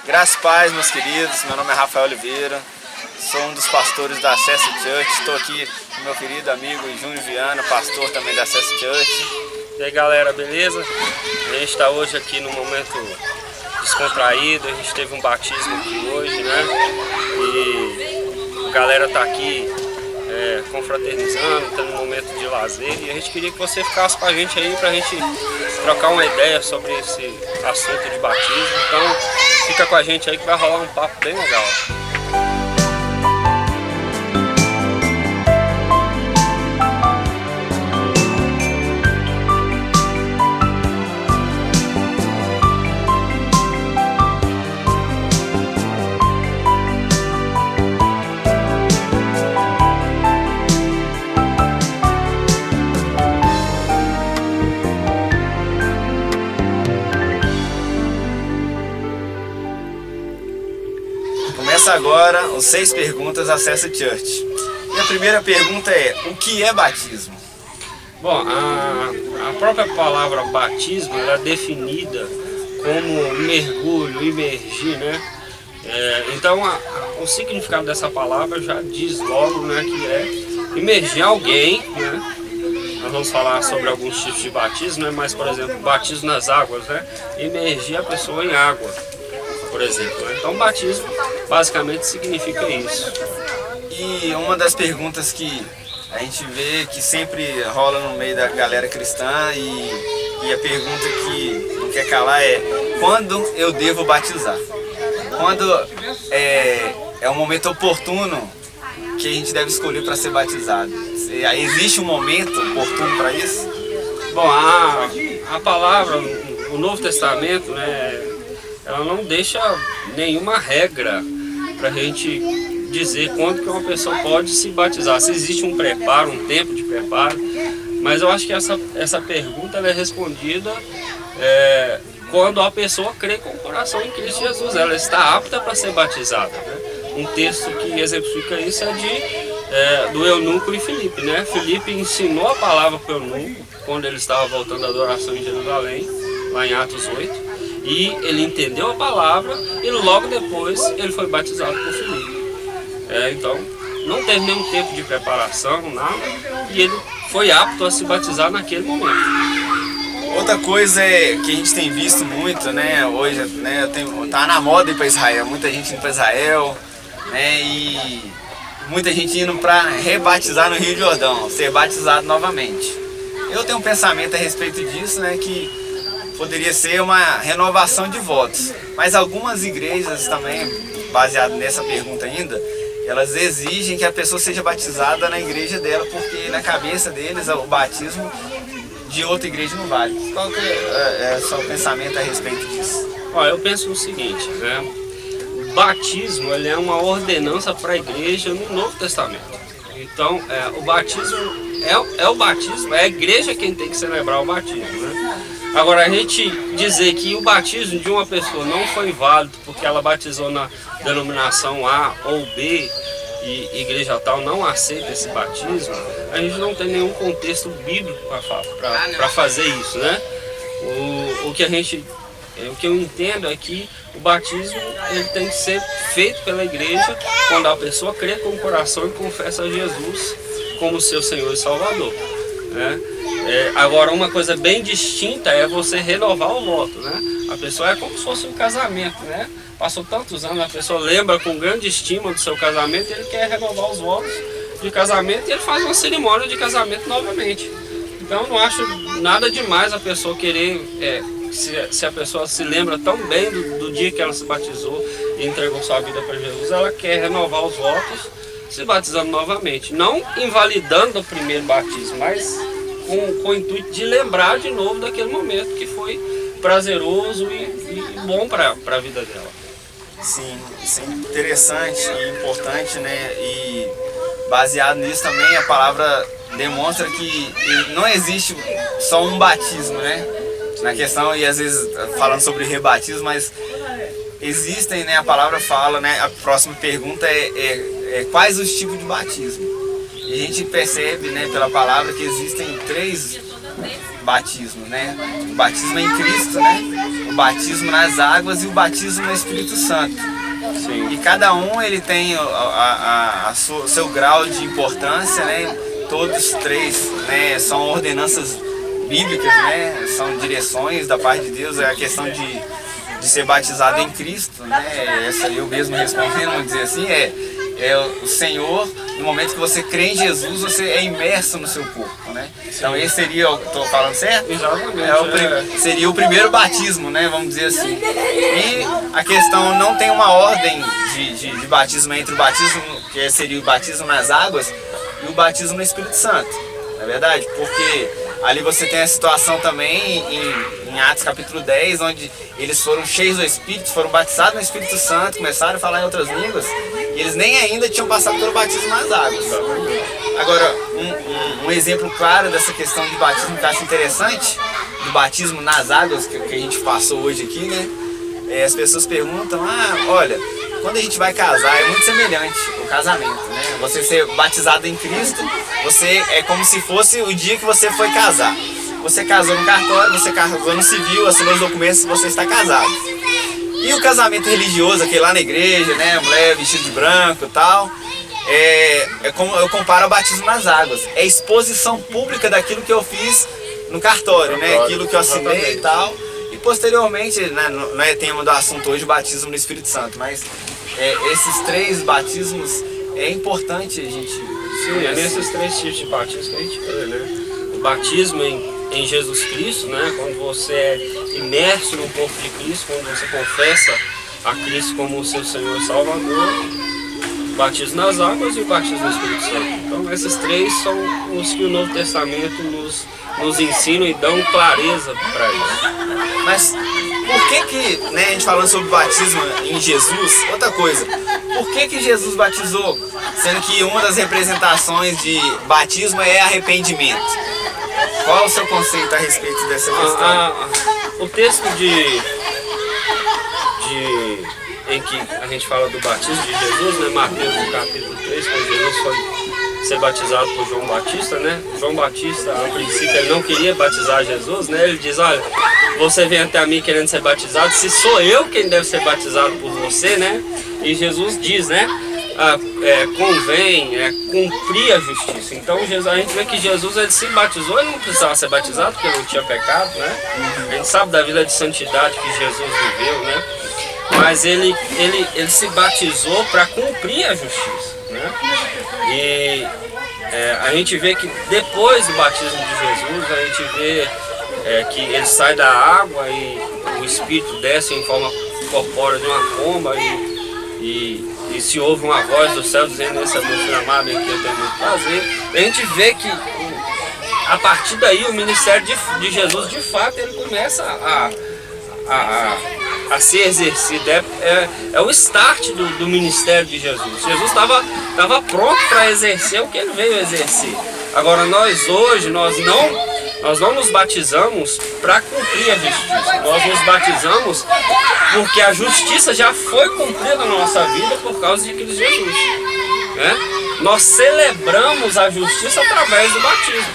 Graças e paz, meus queridos, meu nome é Rafael Oliveira, sou um dos pastores da Access Church, estou aqui com meu querido amigo Júnior Viana, pastor também da Access Church. E aí galera, beleza? A gente está hoje aqui num momento descontraído, a gente teve um batismo aqui hoje, né? E a galera tá aqui confraternizando, tendo um momento de lazer, e a gente queria que você ficasse com a gente aí pra gente trocar uma ideia sobre esse assunto de batismo. Então fica com a gente aí que vai rolar um papo bem legal. Começa agora os 6 perguntas da Access Church. E a primeira pergunta é: o que é batismo? Bom, a própria palavra batismo ela é definida como mergulho, imergir, né? Então o significado dessa palavra já diz logo, né, que é imergir alguém, né? Nós vamos falar sobre alguns tipos de batismo, né? Mas, por exemplo, batismo nas águas, né? Imergir a pessoa em água, por exemplo, né? Então batismo basicamente significa isso. E uma das perguntas que a gente vê que sempre rola no meio da galera cristã e a pergunta que não quer calar é: quando eu devo batizar? Quando é um momento oportuno que a gente deve escolher para ser batizado? Existe um momento oportuno para isso? Bom, a palavra, o Novo Testamento, né, ela não deixa nenhuma regra para a gente dizer quando que uma pessoa pode se batizar. Se existe um preparo, um tempo de preparo, mas eu acho que essa pergunta ela é respondida quando a pessoa crê com o coração em Cristo Jesus, ela está apta para ser batizada, né? Um texto que exemplifica isso é do eunuco e Filipe, né? Filipe ensinou a palavra para o eunuco quando ele estava voltando da adoração em Jerusalém, lá em Atos 8. E ele entendeu a palavra e logo depois ele foi batizado por Filipe. Então não teve nenhum tempo de preparação, nada, e ele foi apto a se batizar naquele momento. Outra coisa que a gente tem visto muito, né, hoje, né, tá na moda ir para Israel, muita gente indo para Israel, né, e muita gente indo para rebatizar no Rio Jordão, ser batizado novamente. Eu tenho um pensamento a respeito disso, né, que poderia ser uma renovação de votos, mas algumas igrejas também, baseado nessa pergunta ainda, elas exigem que a pessoa seja batizada na igreja dela, porque na cabeça deles o batismo de outra igreja não vale. Qual que é o seu pensamento a respeito disso? Eu penso o seguinte, né? O batismo ele é uma ordenança para a igreja no Novo Testamento. Então, o batismo é o batismo, é a igreja quem tem que celebrar o batismo, né? Agora, a gente dizer que o batismo de uma pessoa não foi válido porque ela batizou na denominação A ou B e igreja tal não aceita esse batismo, a gente não tem nenhum contexto bíblico para fazer isso, né? O que eu entendo é que o batismo ele tem que ser feito pela igreja quando a pessoa crê com o coração e confessa a Jesus como seu Senhor e Salvador, né? Agora, uma coisa bem distinta é você renovar o voto, né? A pessoa é como se fosse um casamento, né? Passou tantos anos, a pessoa lembra com grande estima do seu casamento e ele quer renovar os votos de casamento e ele faz uma cerimônia de casamento novamente. Então, eu não acho nada demais a pessoa querer, se a pessoa se lembra tão bem do dia que ela se batizou e entregou sua vida para Jesus, ela quer renovar os votos se batizando novamente. Não invalidando o primeiro batismo, mas com o intuito de lembrar de novo daquele momento que foi prazeroso e bom para a vida dela. Sim, isso é interessante e importante, né? E baseado nisso também a palavra demonstra que não existe só um batismo, né? Na questão, e às vezes falando sobre rebatismo, mas existem, né? A palavra fala, né? A próxima pergunta é quais os tipos de batismo? E a gente percebe, né, pela palavra que existem 3 batismos, né? O batismo em Cristo, né? O batismo nas águas e o batismo no Espírito Santo. Sim. E cada um ele tem o seu grau de importância, né? Todos três, né, são ordenanças bíblicas, né? São direções da parte de Deus. É a questão de ser batizado em Cristo, né? Essa eu mesmo respondendo, vamos dizer assim, é o Senhor, no momento que você crê em Jesus, você é imerso no seu corpo, né? Então esse seria, estou falando certo? Exatamente. Seria o primeiro batismo, né? Vamos dizer assim. E a questão não tem uma ordem de batismo entre o batismo, que seria o batismo nas águas, e o batismo no Espírito Santo, não é verdade? Porque ali você tem a situação também em Atos capítulo 10, onde eles foram cheios do Espírito, foram batizados no Espírito Santo, começaram a falar em outras línguas, e eles nem ainda tinham passado pelo batismo nas águas. Agora, um exemplo claro dessa questão de batismo que eu acho interessante, do batismo nas águas, que a gente passou hoje aqui, né? As pessoas perguntam, olha, quando a gente vai casar é muito semelhante o casamento, né? Você ser batizado em Cristo, você é como se fosse o dia que você foi casar. Você casou no cartório, você casou no civil, assinou os documentos, você está casado. E o casamento religioso, aquele lá na igreja, né? A mulher vestida de branco e tal, é como eu comparo ao batismo nas águas. É a exposição pública daquilo que eu fiz no cartório, né? Aquilo que eu assinei e tal. E posteriormente, né, não é tema do assunto hoje o batismo no Espírito Santo, mas esses três batismos é importante a gente... Sim, é nesses três tipos de batismo que a gente crê, né? O batismo em Jesus Cristo, né? Quando você é imerso no corpo de Cristo, quando você confessa a Cristo como o seu Senhor e Salvador, o batismo nas águas e o batismo no Espírito Santo. Então esses três são os que o Novo Testamento nos ensina e dão clareza para isso. Mas por que, né, a gente falando sobre o batismo em Jesus, outra coisa, por que Jesus batizou, sendo que uma das representações de batismo é arrependimento? Qual é o seu conceito a respeito dessa questão? O texto em que a gente fala do batismo de Jesus, né, Mateus no capítulo 3, quando Jesus foi ser batizado por João Batista, né? João Batista, a princípio, ele não queria batizar Jesus, né? Ele diz, olha, você vem até a mim querendo ser batizado, se sou eu quem deve ser batizado por você, né? E Jesus diz, né? Convém cumprir a justiça. Então a gente vê que Jesus ele se batizou, ele não precisava ser batizado porque ele não tinha pecado, né? A gente sabe da vida de santidade que Jesus viveu, né? Mas ele se batizou para cumprir a justiça, né? E a gente vê que depois do batismo de Jesus, a gente vê que ele sai da água e o Espírito desce em forma corpórea de uma pomba e se ouve uma voz do céu dizendo, esse é meu filho amado em que eu tenho muito prazer. A gente vê que a partir daí o ministério de Jesus, de fato, ele começa a ser exercido. É o start do ministério de Jesus. Jesus estava pronto para exercer o que ele veio exercer. Agora nós hoje, nós não nos batizamos para cumprir a justiça. Nós nos batizamos porque a justiça já foi cumprida na nossa vida por causa de Cristo Jesus, né? Nós celebramos a justiça através do batismo.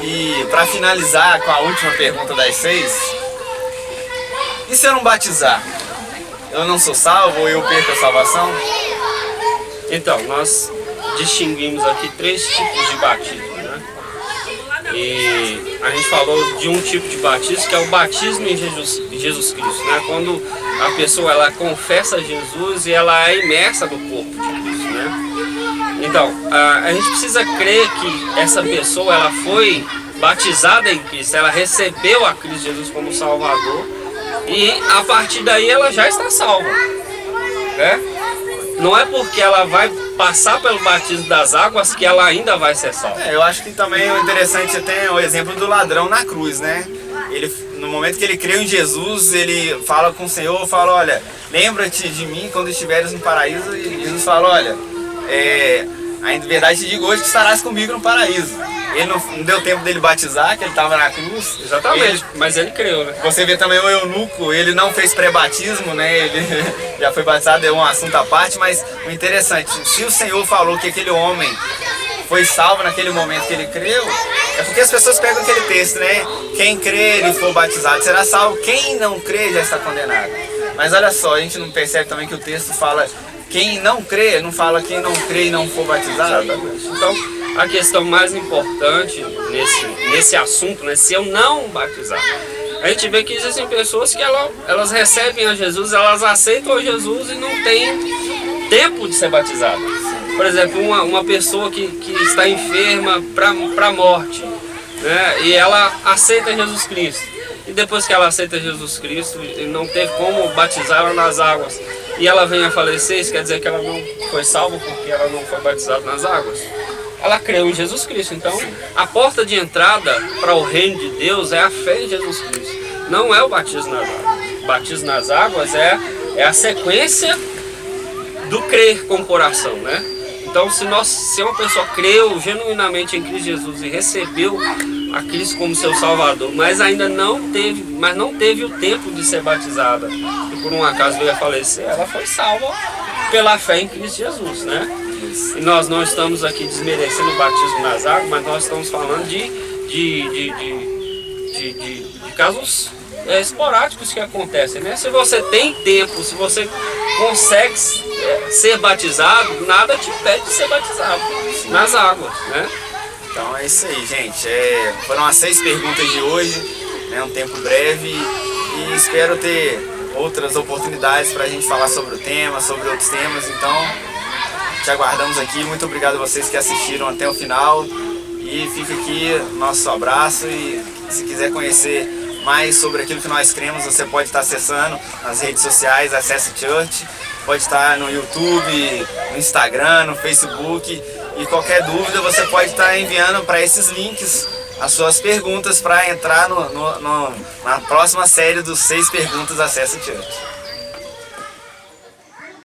E para finalizar com a última pergunta das 6, e se eu não batizar? Eu não sou salvo ou eu perco a salvação? Então, nós distinguimos aqui 3 tipos de batismo, né? E a gente falou de um tipo de batismo que é o batismo em Jesus Cristo, né? Quando a pessoa ela confessa Jesus e ela é imersa no corpo de Cristo, né? Então, a gente precisa crer que essa pessoa ela foi batizada em Cristo, ela recebeu a Cristo Jesus como Salvador e a partir daí ela já está salva, né? Não é porque ela vai passar pelo batismo das águas que ela ainda vai ser salva. Eu acho que também o interessante tem o exemplo do ladrão na cruz, né? Ele, no momento que ele creu em Jesus, ele fala com o Senhor, fala, olha, lembra-te de mim quando estiveres no paraíso. E Jesus fala, olha, em verdade te digo hoje que estarás comigo no paraíso. Ele não deu tempo dele batizar, que ele estava na cruz. Exatamente, mas ele creu, né? Você vê também o eunuco, ele não fez pré-batismo, né? Ele já foi batizado, é um assunto à parte, mas o interessante, se o Senhor falou que aquele homem foi salvo naquele momento que ele creu, É porque as pessoas pegam aquele texto, né? Quem crer e for batizado será salvo, quem não crer já está condenado. Mas olha só, a gente não percebe também que o texto fala quem não crê, não fala quem não crê e não for batizado. Então, a questão mais importante nesse assunto, né, se eu não batizar, a gente vê que existem pessoas que elas recebem a Jesus, elas aceitam a Jesus e não têm tempo de ser batizada. Por exemplo, uma pessoa que está enferma para a morte, né, e ela aceita Jesus Cristo. E depois que ela aceita Jesus Cristo, não teve como batizá-la nas águas, e ela vem a falecer, isso quer dizer que ela não foi salva porque ela não foi batizada nas águas? Ela creu em Jesus Cristo. Então, a porta de entrada para o reino de Deus é a fé em Jesus Cristo. Não é o batismo nas águas. O batismo nas águas é a sequência do crer com o coração, né? Então, se uma pessoa creu genuinamente em Cristo Jesus e recebeu a Cristo como seu Salvador, mas ainda não teve o tempo de ser batizada, e por um acaso veio a falecer, ela foi salva pela fé em Cristo Jesus, né? E nós não estamos aqui desmerecendo o batismo nas águas, mas nós estamos falando de casos esporádicos que acontecem, né? Se você tem tempo, se você consegue ser batizado, nada te impede de ser batizado nas águas, né? Então é isso aí, gente. Foram as 6 perguntas de hoje, né? Um tempo breve, e espero ter outras oportunidades para a gente falar sobre o tema, sobre outros temas. Então, te aguardamos aqui. Muito obrigado a vocês que assistiram até o final. E fica aqui nosso abraço. E se quiser conhecer mais sobre aquilo que nós cremos, você pode estar acessando nas redes sociais, Acesse Church. Pode estar no YouTube, no Instagram, no Facebook. E qualquer dúvida você pode estar enviando para esses links as suas perguntas para entrar na próxima série dos 6 perguntas Acesse Church.